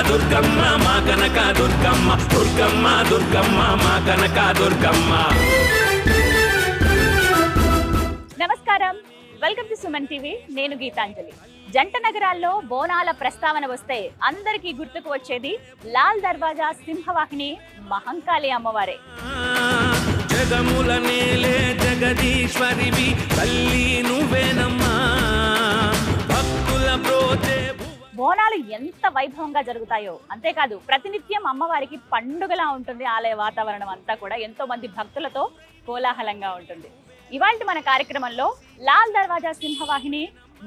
దుర్గమ్మ మా కనక దుర్గమ్మ దుర్గమ్మ దుర్గమ్మ మా కనక దుర్గమ్మ. నమస్కారం, వెల్కమ్ టు సుమన్ టీవీ. నేను గీతాంజలి. జంట నగరాల్లో బోనాల ప్రస్తావన వస్తే అందరికీ గుర్తుకు వచ్చేది లాల్ దర్వాజా సింహవాహిని మహంకాళి అమ్మవారే. జగముల నేలే జగదీశ్వరివి తల్లి నువ్వేనమ్మా, భక్తుల ప్రోతే. బోనాలు ఎంత వైభవంగా జరుగుతాయో అంతేకాదు ప్రతినిత్యం అమ్మవారికి పండుగలా ఉంటుంది. ఆలయ వాతావరణం అంతా కూడా ఎంతో మంది భక్తులతో కోలాహలంగా ఉంటుంది. ఇవాళ మన కార్యక్రమంలో లాల్ దర్వాజా సింహవాహిని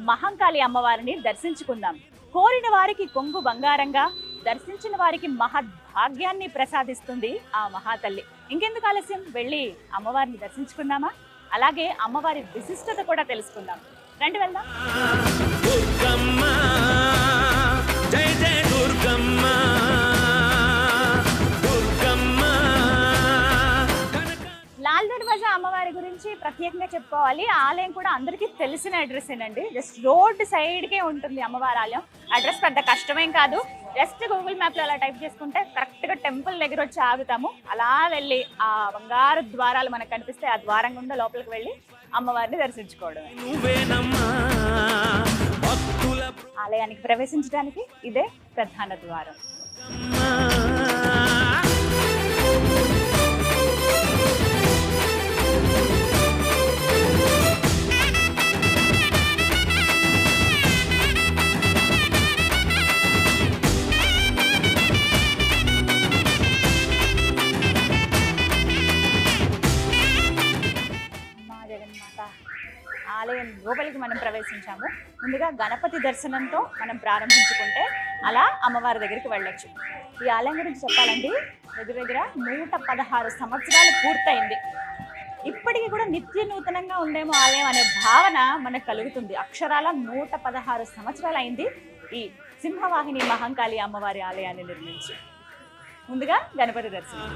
మహంకాళి అమ్మవారిని దర్శించుకుందాం. కోరిన వారికి కొంగు బంగారంగా, దర్శించిన వారికి మహద్భాగ్యాన్ని ప్రసాదిస్తుంది ఆ మహాతల్లి. ఇంకెందుకు ఆలస్యం, వెళ్ళి అమ్మవారిని దర్శించుకుందామా? అలాగే అమ్మవారి విశిష్టత కూడా తెలుసుకుందాం. రండి వెళ్దాం. జై జై దుర్గమ్మ, దుర్గమ్మ. లాల్ దర్వాజా అమ్మవారి గురించి ప్రత్యేకంగా చెప్పుకోవాలి. ఆలయం కూడా అందరికీ తెలిసిన అడ్రస్ ఏనండి. జస్ట్ రోడ్ సైడ్కే ఉంటుంది అమ్మవారి ఆలయం. అడ్రస్ పెద్ద కష్టమేం కాదు. జస్ట్ గూగుల్ మ్యాప్లో అలా టైప్ చేసుకుంటే కరెక్ట్గా టెంపుల్ దగ్గర వచ్చి ఆగుతాము. అలా వెళ్ళి ఆ బంగారు ద్వారాలు మనకు కనిపిస్తే ఆ ద్వారం గుండా లోపలికి వెళ్ళి అమ్మవారిని దర్శించుకోవడం. ఆలయానికి ప్రవేశించడానికి ఇదే ప్రధాన ద్వారం. ఆలయం లోపలికి మనం ప్రవేశించాము. ముందుగా గణపతి దర్శనంతో మనం ప్రారంభించుకుంటే అలా అమ్మవారి దగ్గరికి వెళ్ళొచ్చు. ఈ ఆలయం గురించి చెప్పాలండి, దగ్గర 116 సంవత్సరాలు పూర్తయింది. ఇప్పటికీ కూడా నిత్య నూతనంగా ఉందేమో ఆలయం అనే భావన మనకు కలుగుతుంది. అక్షరాల 116 సంవత్సరాలు అయింది ఈ సింహవాహిని మహంకాళి అమ్మవారి ఆలయాన్ని నిర్మించి. ముందుగా గణపతి దర్శనం.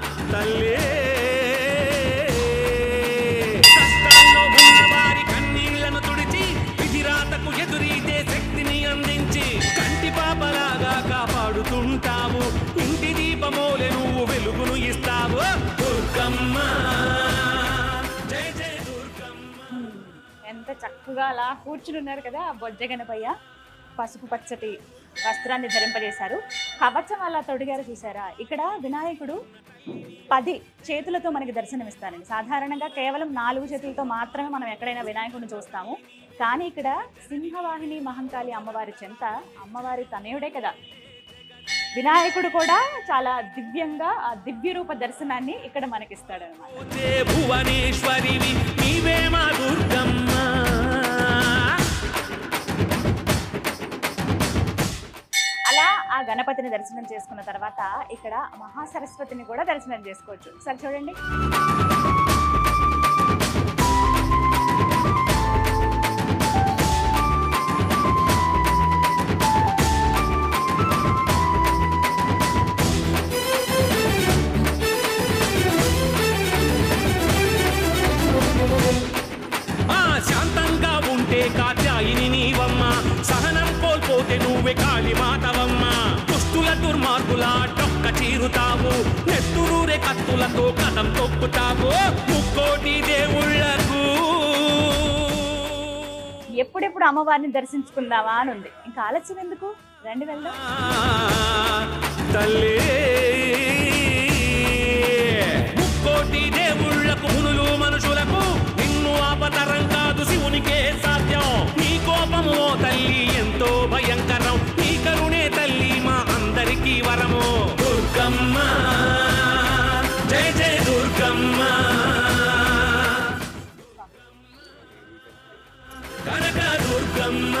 ఎదురీతే శక్తిని అందించి కంటి పాపలాగా కాపాడుతుంటావు, ఇంటి దీపమోలే నువ్వు వెలుగును ఇస్తావు దుర్గమ్మ. జై జై దుర్గమ్మ. ఎంత చక్కగా అలా కూర్చుని ఉన్నారు కదా బొజ్జ గణపయ్య. పసుపు పచ్చటి వస్త్రాన్ని ధరింపజేశారు. కవచం అలా తొడిగారు చూసారా. ఇక్కడ వినాయకుడు 10 చేతులతో మనకి దర్శనమిస్తారండి. సాధారణంగా కేవలం 4 చేతులతో మాత్రమే మనం ఎక్కడైనా వినాయకుడిని చూస్తాము. కానీ ఇక్కడ సింహవాహిని మహంకాళి అమ్మవారి చెంత అమ్మవారి తనయుడే కదా వినాయకుడు కూడా చాలా దివ్యంగా ఆ దివ్య రూప దర్శనాన్ని ఇక్కడ మనకిస్తాడనమాట. అలా ఆ గణపతిని దర్శనం చేసుకున్న తర్వాత ఇక్కడ మహాసరస్వతిని కూడా దర్శనం చేసుకోవచ్చు. ఒకసారి చూడండి. శాంతంగా ఉంటే కాత్యాయిని నీవమ్మ, సహనం కోల్పోతే నువ్వే కాళీ మాతవమ్మ. దుష్టుల దుర్మార్గుల డొక్క చీరుతావు, నెత్తురూరే కత్తులతో కథం తొక్కుతావు ముక్కోటి దేవుళ్లకు. ఎప్పుడెప్పుడు అమ్మవారిని దర్శించుకుందామా అని ఉంది. ఇంకా ఆలస్యం ఎందుకు, రండి వెళ్దాం. తల్లి ముక్కోటి దేవుళ్లకు, మునులు మనుషులకు నిన్ను ఆపతరం కాదు, శివునికే సాధ్యం. నీ కోపము తల్లి ఎంతో భయంకరం, నీ కరుణే తల్లి మా అందరికీ వరము దుర్గమ్మ. జై జై దుర్గమ్మ. కనక దుర్గమ్మ.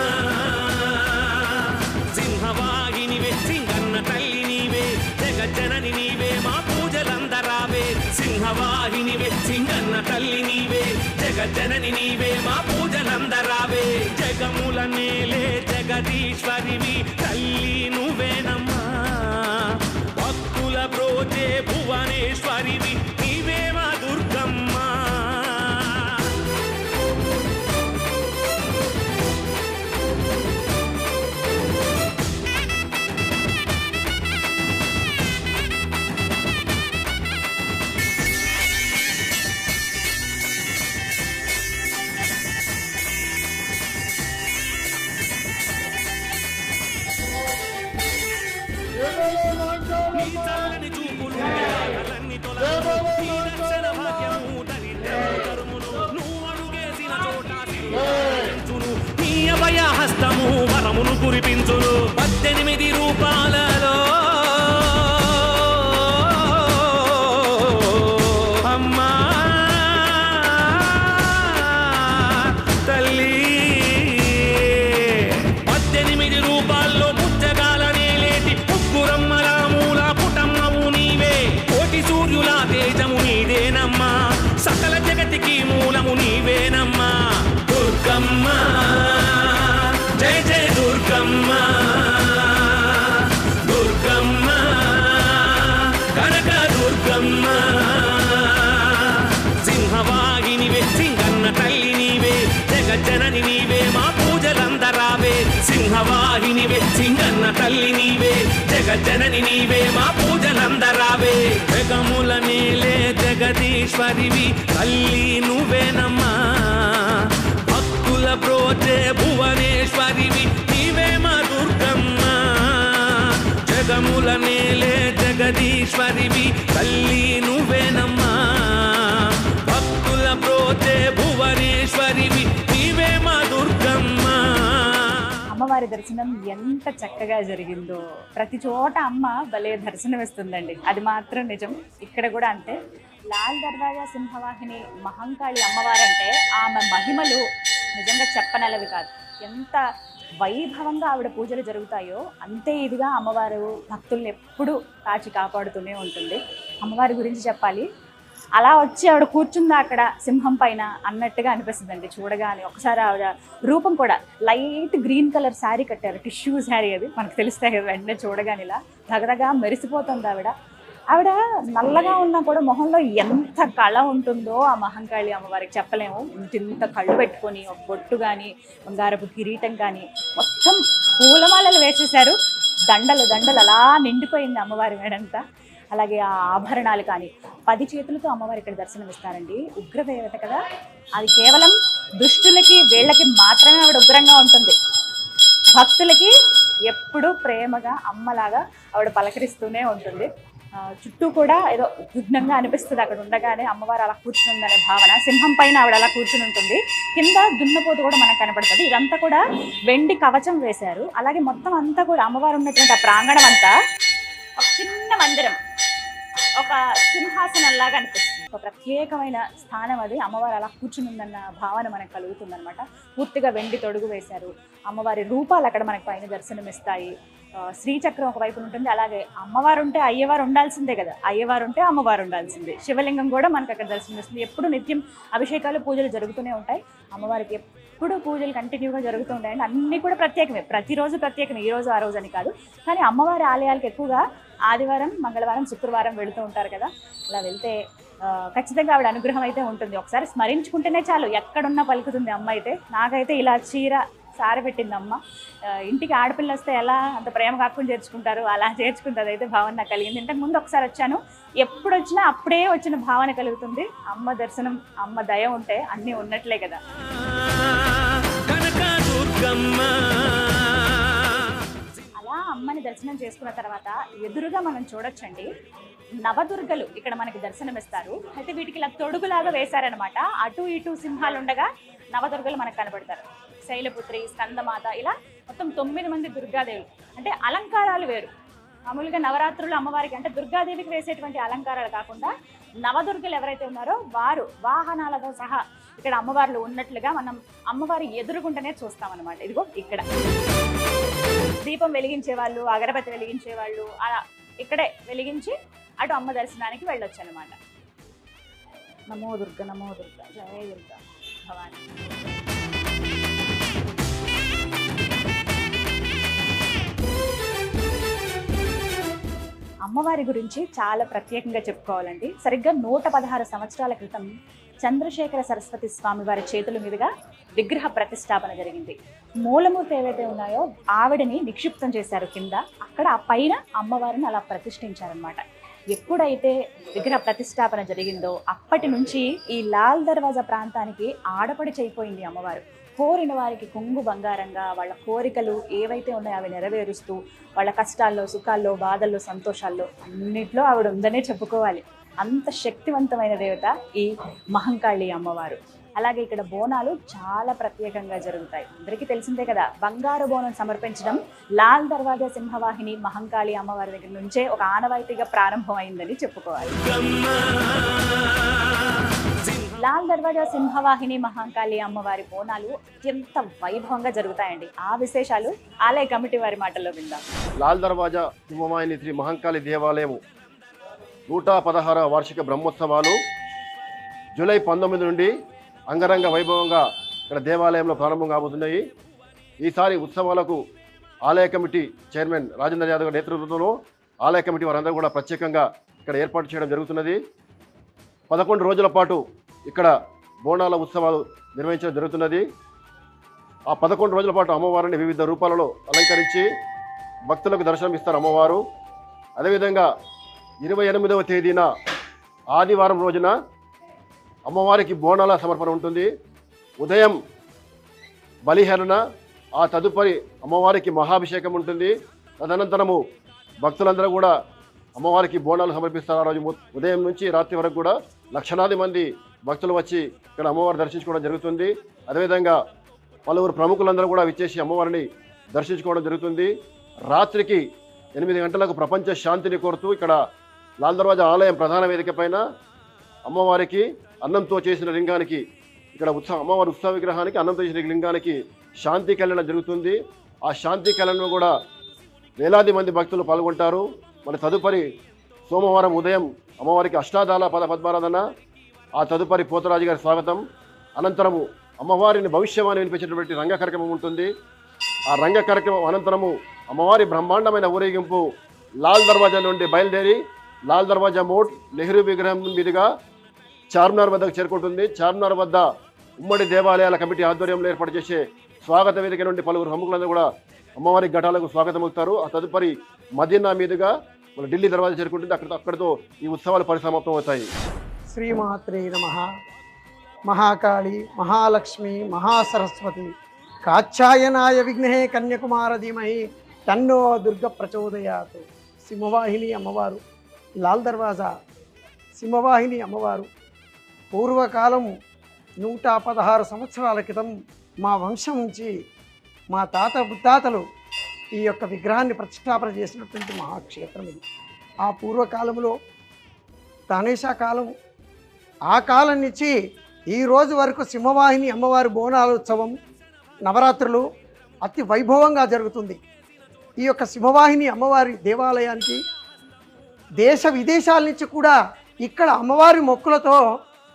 సింహవాహినివే, సింగన్న తల్లి నీవే, జగజ్జనని నీవే, మా పూజలందరావే. సింహవాహినివే, సింగన్న తల్లి నీవే, జగజ్జనని నీవే, మా పూజలందరావే. జగముల నేలే జగదీశ్వరివి తల్లి నువ్వేనమ్మా, భక్తుల ప్రోతే భువనేశ్వరివి నీవే మా దుర్గమ్మ. కురిపించును 18 రూపాలలో అమ్మా తల్లి 18 రూపాల్లో ముచ్చగాలనే లేటి ముగ్గురమ్మల మూల పుటమ్మవు నీవే కోటి సూర్యుల తేజము నీదేనమ్మా సకల జగతికి మూలము నీవేనమ్మా దుర్గమ్మ జయ జయ దుర్గమ్మ దుర్గమ్మ కనక దుర్గమ్మ సింహవాహినివే సింగన్న తల్లి నీవే జగజ్జనని నీవే మా పూజలందరావే సింహవాహినివే సింగన్న తల్లి నీవే జగజ్జనని నీవే మా పూజలందరావే జగముల నేలే జగదీశ్వరివి తల్లి నువ్వేనమ్మా భక్తుల ప్రోచే భువనేశ్వరివి నీవే మా దుర్గమ్మ జగముల నేలే జగదీశ్వరివి తల్లి నువ్వేనమ్మా భక్తుల ప్రోచే భువనేశ్వరివి నీవే మా దుర్గమ్మ. అమ్మవారి దర్శనం ఎంత చక్కగా జరిగిందో ప్రతి చోట అమ్మ భలే దర్శనం ఇస్తుందండి, అది మాత్రం నిజం. ఇక్కడ కూడా అంతే. లాల్ దర్వాజా సింహవాహిని మహంకాళి అమ్మవారంటే ఆమె మహిమలు నిజంగా చెప్పనలవి కాదు. ఎంత వైభవంగా ఆవిడ పూజలు జరుగుతాయో అంతే ఇదిగా అమ్మవారు భక్తుల్ని ఎప్పుడూ కాచి కాపాడుతూనే ఉంటుంది. అమ్మవారి గురించి చెప్పాలి, అలా వచ్చి ఆవిడ కూర్చుందా అక్కడ సింహం పైన అన్నట్టుగా అనిపిస్తుందండి చూడగానే. ఒకసారి ఆవిడ రూపం కూడా లైట్ గ్రీన్ కలర్ శారీ కట్టారు, టిష్యూ శారీ, అది మనకు తెలుస్తాయి వెంటనే చూడగానే ఇలా దగదగా మెరిసిపోతుంది ఆవిడ. ఆవిడ నల్లగా ఉన్నా కూడా మొహంలో ఎంత కళ ఉంటుందో ఆ మహంకాళి అమ్మవారికి చెప్పలేము. ఇంత కళ్ళు పెట్టుకొని ఒక బొట్టు కానీ బంగారపు కిరీటం కానీ మొత్తం పూలమాలలు వేసేశారు, దండలు దండలు అలా నిండిపోయింది అమ్మవారి మేడంతా. అలాగే ఆ ఆభరణాలు కానీ 10 చేతులతో అమ్మవారి ఇక్కడ దర్శనం ఇస్తారండి. ఉగ్రదేవత కదా, అది కేవలం దుష్టులకి వీళ్ళకి మాత్రమే ఆవిడ ఉగ్రంగా ఉంటుంది. భక్తులకి ఎప్పుడూ ప్రేమగా అమ్మలాగా ఆవిడ పలకరిస్తూనే ఉంటుంది. చుట్టూ కూడా ఏదో విఘ్నంగా అనిపిస్తుంది అక్కడ ఉండగానే, అమ్మవారు అలా కూర్చుని ఉందనే భావన. సింహం పైన ఆవిడ అలా కూర్చుని ఉంటుంది, కింద దున్నపోతు కూడా మనకు కనపడుతుంది. ఇదంతా కూడా వెండి కవచం వేశారు. అలాగే మొత్తం అంతా కూడా అమ్మవారు ఉన్నటువంటి ఆ ప్రాంగణం అంతా ఒక చిన్న మందిరం, ఒక సింహాసనంలాగా అనిపిస్తుంది. ఒక ప్రత్యేకమైన స్థానం అది. అమ్మవారు అలా కూర్చుని ఉందన్న భావన మనకు కలుగుతుంది అనమాట. పూర్తిగా వెండి తొడుగు వేశారు. అమ్మవారి రూపాలు అక్కడ మనకు పైన దర్శనం ఇస్తాయి. శ్రీచక్రం ఒకవైపు ఉంటుంది. అలాగే అమ్మవారు ఉంటే అయ్యవారు ఉండాల్సిందే కదా, అయ్యవారు ఉంటే అమ్మవారు ఉండాల్సిందే. శివలింగం కూడా మనకు అక్కడ దర్శనం ఇస్తుంది. ఎప్పుడు నిత్యం అభిషేకాలు పూజలు జరుగుతూనే ఉంటాయి. అమ్మవారికి ఎప్పుడు పూజలు కంటిన్యూగా జరుగుతూ ఉంటాయండి. అన్నీ కూడా ప్రత్యేకమే, ప్రతిరోజు ప్రత్యేకమే, ఈ రోజు ఆ రోజు అని కాదు. కానీ అమ్మవారి ఆలయాలకు ఎక్కువగా ఆదివారం, మంగళవారం, శుక్రవారం వెళుతూ ఉంటారు కదా. అలా వెళ్తే ఖచ్చితంగా ఆవిడ అనుగ్రహం అయితే ఉంటుంది. ఒకసారి స్మరించుకుంటేనే చాలు, ఎక్కడున్నా పలుకుతుంది అమ్మ అయితే. నాకైతే ఇలా చీర సారబెట్టింది అమ్మ. ఇంటికి ఆడపిల్ల వస్తే ఎలా అంత ప్రేమ కాకుండా చేర్చుకుంటారు, అలా చేర్చుకుంటుంది అయితే భావన నాకు కలిగింది. ఇంతకు ముందు ఒకసారి వచ్చాను, ఎప్పుడు వచ్చినా అప్పుడే వచ్చిన భావన కలుగుతుంది. అమ్మ దర్శనం, అమ్మ దయ ఉంటే అన్నీ ఉన్నట్లే కదా. అలా అమ్మని దర్శనం చేసుకున్న తర్వాత ఎదురుగా మనం చూడొచ్చండి, నవదుర్గలు ఇక్కడ మనకి దర్శనం ఇస్తారు. అయితే వీటికి ఇలా తొడుగులాగా వేశారనమాట. అటు ఇటు సింహాలు ఉండగా నవదుర్గలు మనకు కనబడతారు. శైలపుత్రి, స్కందమాత, ఇలా మొత్తం 9 మంది దుర్గాదేవులు. అంటే అలంకారాలు వేరు. మామూలుగా నవరాత్రులు అమ్మవారికి అంటే దుర్గాదేవికి వేసేటువంటి అలంకారాలు కాకుండా నవదుర్గలు ఎవరైతే ఉన్నారో వారు వాహనాలతో సహా ఇక్కడ అమ్మవార్లు ఉన్నట్లుగా మనం అమ్మవారి ఎదురుగుంటనే చూస్తామన్నమాట. ఇదిగో ఇక్కడ దీపం వెలిగించే వాళ్ళు, అగరబత్తి వెలిగించే వాళ్ళు అలా ఇక్కడే వెలిగించి అటు అమ్మ దర్శనానికి వెళ్ళొచ్చు అనమాట. నమో దుర్గ, నమో దుర్గ, జయ దుర్గ భవాని. అమ్మవారి గురించి చాలా ప్రత్యేకంగా చెప్పుకోవాలండి. సరిగ్గా 116 సంవత్సరాల క్రితం చంద్రశేఖర సరస్వతి స్వామి వారి చేతుల మీదుగా విగ్రహ ప్రతిష్టాపన జరిగింది. మూలమూర్తి ఏవైతే ఉన్నాయో ఆవిడని నిక్షిప్తం చేశారు కింద. అక్కడ ఆ పైన అమ్మవారిని అలా ప్రతిష్ఠించారనమాట. ఎప్పుడైతే విగ్రహ ప్రతిష్టాపన జరిగిందో అప్పటి నుంచి ఈ లాల్ దర్వాజా ప్రాంతానికి ఆడపడి చేయిపోయింది అమ్మవారు. కోరిన వారికి కొంగు బంగారంగా వాళ్ళ కోరికలు ఏవైతే ఉన్నాయో అవి నెరవేరుస్తూ వాళ్ళ కష్టాల్లో, సుఖాల్లో, బాధల్లో, సంతోషాల్లో అన్నిట్లో ఆవిడ ఉందనే చెప్పుకోవాలి. అంత శక్తివంతమైన దేవత ఈ మహంకాళి అమ్మవారు. అలాగే ఇక్కడ బోనాలు చాలా ప్రత్యేకంగా జరుగుతాయి. అందరికీ తెలిసిందే కదా, బంగారు బోనం సమర్పించడం లాల్ దర్వాజా సింహవాహిని మహంకాళి అమ్మవారి దగ్గర నుంచే ఒక ఆనవాయితీగా ప్రారంభమైందని చెప్పుకోవాలి. లాల్ దర్వాజా సింహవాహిని మహంకాళి అమ్మవారి బోనాలు అత్యంత వైభవంగా జరుగుతాయండి. ఆ విశేషాలు ఆలయ కమిటీ వారి మాటల్లో విందాం. లాల్ దర్వాజా సింహవాహిని శ్రీ మహంకాళి దేవాలయము 116వ వార్షిక బ్రహ్మోత్సవాలు జూలై 19 నుండి అంగరంగ వైభవంగా ఇక్కడ దేవాలయంలో ప్రారంభం కాబోతున్నాయి. ఈసారి ఉత్సవాలకు ఆలయ కమిటీ చైర్మన్ రాజేంద్ర యాదవ్ నేతృత్వంలో ఆలయ కమిటీ వారందరూ కూడా ప్రత్యేకంగా ఇక్కడ ఏర్పాటు చేయడం జరుగుతున్నది. 11 రోజుల పాటు ఇక్కడ బోనాల ఉత్సవాలు నిర్వహించడం జరుగుతున్నది. ఆ 11 రోజుల పాటు అమ్మవారిని వివిధ రూపాలలో అలంకరించి భక్తులకు దర్శనం ఇస్తారు అమ్మవారు. అదేవిధంగా 28వ తేదీన ఆదివారం రోజున అమ్మవారికి బోనాల సమర్పణ ఉంటుంది. ఉదయం బలిహరణ, ఆ తదుపరి అమ్మవారికి మహాభిషేకం ఉంటుంది. తదనంతరము భక్తులందరూ కూడా అమ్మవారికి బోనాలు సమర్పిస్తారు. ఆ రోజు ఉదయం నుంచి రాత్రి వరకు కూడా లక్షలాది మంది భక్తులు వచ్చి ఇక్కడ అమ్మవారిని దర్శించుకోవడం జరుగుతుంది. అదేవిధంగా పలువురు ప్రముఖులందరూ కూడా విచ్చేసి అమ్మవారిని దర్శించుకోవడం జరుగుతుంది. రాత్రికి 8 గంటలకు ప్రపంచ శాంతిని కోరుతూ ఇక్కడ లాల్ దర్వాజా ఆలయం ప్రధాన వేదిక పైన అమ్మవారికి అన్నంతో చేసిన లింగానికి, ఇక్కడ అమ్మవారి ఉత్సవ విగ్రహానికి అన్నంతో చేసిన లింగానికి శాంతి కళ్యాణం జరుగుతుంది. ఆ శాంతి కళ్యాణంలో కూడా వేలాది మంది భక్తులు పాల్గొంటారు. మన తదుపరి సోమవారం ఉదయం అమ్మవారికి అష్టాదళ పద్మారాధన, ఆ తదుపరి పోతరాజు గారి స్వాగతం, అనంతరము అమ్మవారిని భవిష్యవాణి వినిపించేటువంటి రంగ కార్యక్రమం ఉంటుంది. ఆ రంగ కార్యక్రమం అనంతరము అమ్మవారి బ్రహ్మాండమైన ఊరేగింపు లాల్ దర్వాజా నుండి బయలుదేరి లాల్ దర్వాజా మోడ్ నెహ్రూ విగ్రహం మీదుగా చార్మినార్ వద్దకు చేరుకుంటుంది. చార్మినార్ వద్ద ఉమ్మడి దేవాలయాల కమిటీ ఆధ్వర్యంలో ఏర్పాటు చేసే స్వాగత వేదిక నుండి పలువురు ప్రముఖులందరూ కూడా అమ్మవారి ఘటాలకు స్వాగతం అవుతారు. ఆ తదుపరి మదీనా మీదుగా మన ఢిల్లీ దర్వాజా చేరుకుంటుంది. అక్కడితో ఈ ఉత్సవాలు పరిసమాప్తం అవుతాయి. శ్రీమాత్రే నమః. మహాకాళి, మహాలక్ష్మి, మహాసరస్వతి, కాచ్యాయనాయ విఘ్నే కన్యాకుమార ధీమహి తన్నో దుర్గ ప్రచోదయాత్. సింహవాహిని అమ్మవారు, లాల్ దర్వాజా సింహవాహిని అమ్మవారు పూర్వకాలం 116 సంవత్సరాల క్రితం మా వంశం నుంచి మా తాత ముత్తాతలు ఈ యొక్క విగ్రహాన్ని ప్రతిష్టాపన చేసినటువంటి మహాక్షేత్రం ఇది. ఆ పూర్వకాలంలో తానేషా కాలం, ఆ కాలం నుంచి ఈ రోజు వరకు సింహవాహిని అమ్మవారి బోనాల ఉత్సవం నవరాత్రులు అతి వైభవంగా జరుగుతుంది. ఈ యొక్క సింహవాహిని అమ్మవారి దేవాలయానికి దేశ విదేశాల నుంచి కూడా ఇక్కడ అమ్మవారి మొక్కులతో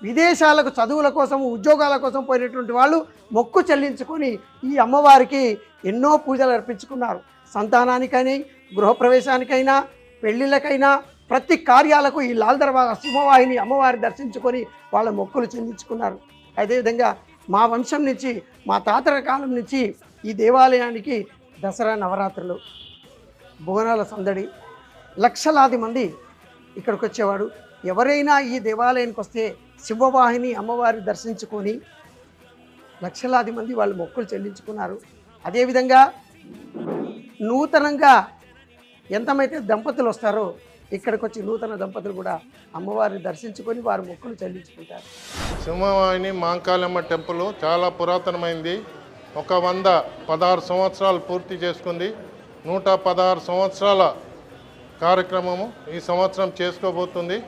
విదేశాలకు చదువుల కోసం, ఉద్యోగాల కోసం పోయినటువంటి వాళ్ళు మొక్కు చెల్లించుకొని ఈ అమ్మవారికి ఎన్నో పూజలు అర్పించుకున్నారు. సంతానానికైనా, గృహప్రవేశానికైనా, పెళ్ళిళ్ళకైనా, ప్రతి కార్యాలకు ఈ లాల్ దర్వాజా సింహవాహిని అమ్మవారి దర్శించుకొని వాళ్ళ మొక్కులు చెల్లించుకున్నారు. అదేవిధంగా మా వంశం నుంచి, మా తాతల కాలం నుంచి ఈ దేవాలయానికి దసరా నవరాత్రులు, బోనాల సందడి, లక్షలాది మంది ఇక్కడికి వచ్చేవాడు. ఎవరైనా ఈ దేవాలయానికి వస్తే సింహవాహిని అమ్మవారిని దర్శించుకొని లక్షలాది మంది వాళ్ళు మొక్కులు చెల్లించుకున్నారు. అదేవిధంగా నూతనంగా ఎంతమైతే దంపతులు వస్తారో ఇక్కడికి వచ్చి నూతన దంపతులు కూడా అమ్మవారిని దర్శించుకొని వారి మొక్కులు చెల్లించుకుంటారు. సింహవాహిని మహంకాళమ్మ టెంపుల్ చాలా పురాతనమైంది. 116 సంవత్సరాలు పూర్తి చేసుకుంది. 116 సంవత్సరాల కార్యక్రమము ఈ సంవత్సరం చేసుకోబోతుంది.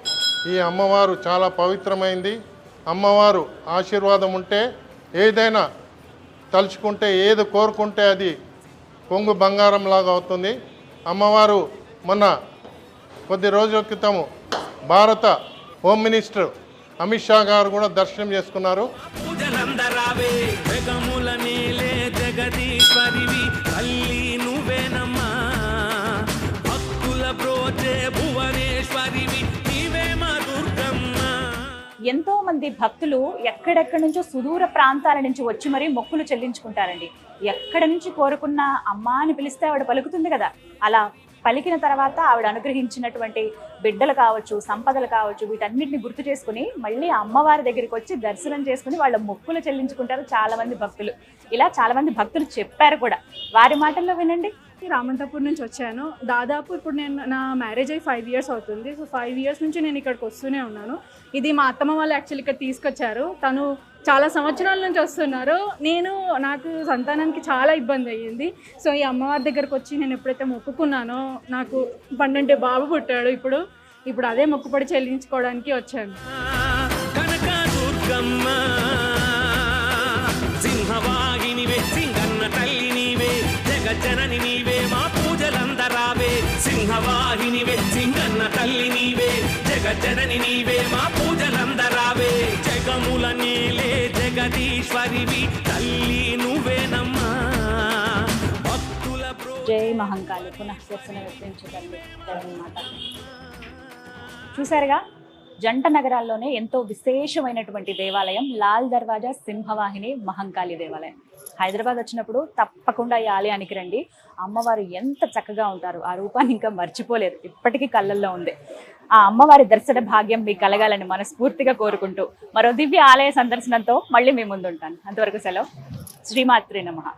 ఈ అమ్మవారు చాలా పవిత్రమైంది. అమ్మవారు ఆశీర్వాదం ఉంటే ఏదైనా తలుచుకుంటే, ఏది కోరుకుంటే అది కొంగు బంగారం లాగా అవుతుంది. అమ్మవారు మొన్న కొద్ది రోజుల క్రితము భారత హోమ్ మినిస్టర్ అమిత్ షా గారు కూడా దర్శనం చేసుకున్నారు. ఎంతో మంది భక్తులు ఎక్కడెక్కడి నుంచో సుదూర ప్రాంతాల నుంచి వచ్చి మరీ మొక్కులు చెల్లించుకుంటారండి. ఎక్కడి నుంచి కోరుకున్న అమ్మా అని పిలిస్తే ఆవిడ పలుకుతుంది కదా, అలా పలికిన తర్వాత ఆవిడ అనుగ్రహించినటువంటి బిడ్డలు కావచ్చు, సంపదలు కావచ్చు, వీటన్నిటిని గుర్తు చేసుకుని మళ్ళీ అమ్మవారి దగ్గరికి వచ్చి దర్శనం చేసుకుని వాళ్ళ మొక్కులు చెల్లించుకుంటారు చాలా మంది భక్తులు. ఇలా చాలా మంది భక్తులు చెప్పారు కూడా. వారి మాటల్లో వినండి. రామంతపూర్ నుంచి వచ్చాను. దాదాపు ఇప్పుడు నా మ్యారేజ్ అయ్యి 5 years అవుతుంది. సో 5 years నుంచి నేను ఇక్కడికి వస్తూనే ఉన్నాను. ఇది మా అత్తమ్మ వాళ్ళు యాక్చువల్లీ ఇక్కడ తీసుకొచ్చారు. తను చాలా సంవత్సరాల నుంచి వస్తున్నారు. నాకు సంతానానికి చాలా ఇబ్బంది అయ్యింది. సో ఈ అమ్మవారి దగ్గరకు వచ్చి నేను ఎప్పుడైతే మొక్కుకున్నానో నాకు 12 బాబు పుట్టాడు. ఇప్పుడు అదే మొక్కుపడి చెల్లించుకోవడానికి వచ్చాను. సింహవాహినివే సింగన్న తల్లి నీవే జగజ్జనని నీవే మా పూజలందరావే సింహవాహినివే సింగన్న తల్లి నీవే జగజ్జనని నీవే మా పూజలందరావే జగముల నేలే జగదీశ్వరివి తల్లి నువ్వేనమ్మా భక్తుల జై మహంకాళి పునఃశిరసన వ్యక్తించగలి అన్నమాట. చూసారుగా, జంట నగరాల్లోనే ఎంతో విశేషమైనటువంటి దేవాలయం లాల్ దర్వాజా సింహవాహిని మహంకాళి దేవాలయం. హైదరాబాద్ వచ్చినప్పుడు తప్పకుండా ఈ ఆలయానికి రండి. అమ్మవారు ఎంత చక్కగా ఉంటారు, ఆ రూపాన్ని ఇంకా మర్చిపోలేదు, ఇప్పటికీ కళ్ళల్లో ఉంది. ఆ అమ్మవారి దర్శన భాగ్యం మీకు కలగాలని మనస్ఫూర్తిగా కోరుకుంటూ మరో దివ్య ఆలయ సందర్శనంతో మళ్ళీ మీ ముందుంటాను. అంతవరకు సెలవు. శ్రీమాత్రే నమః.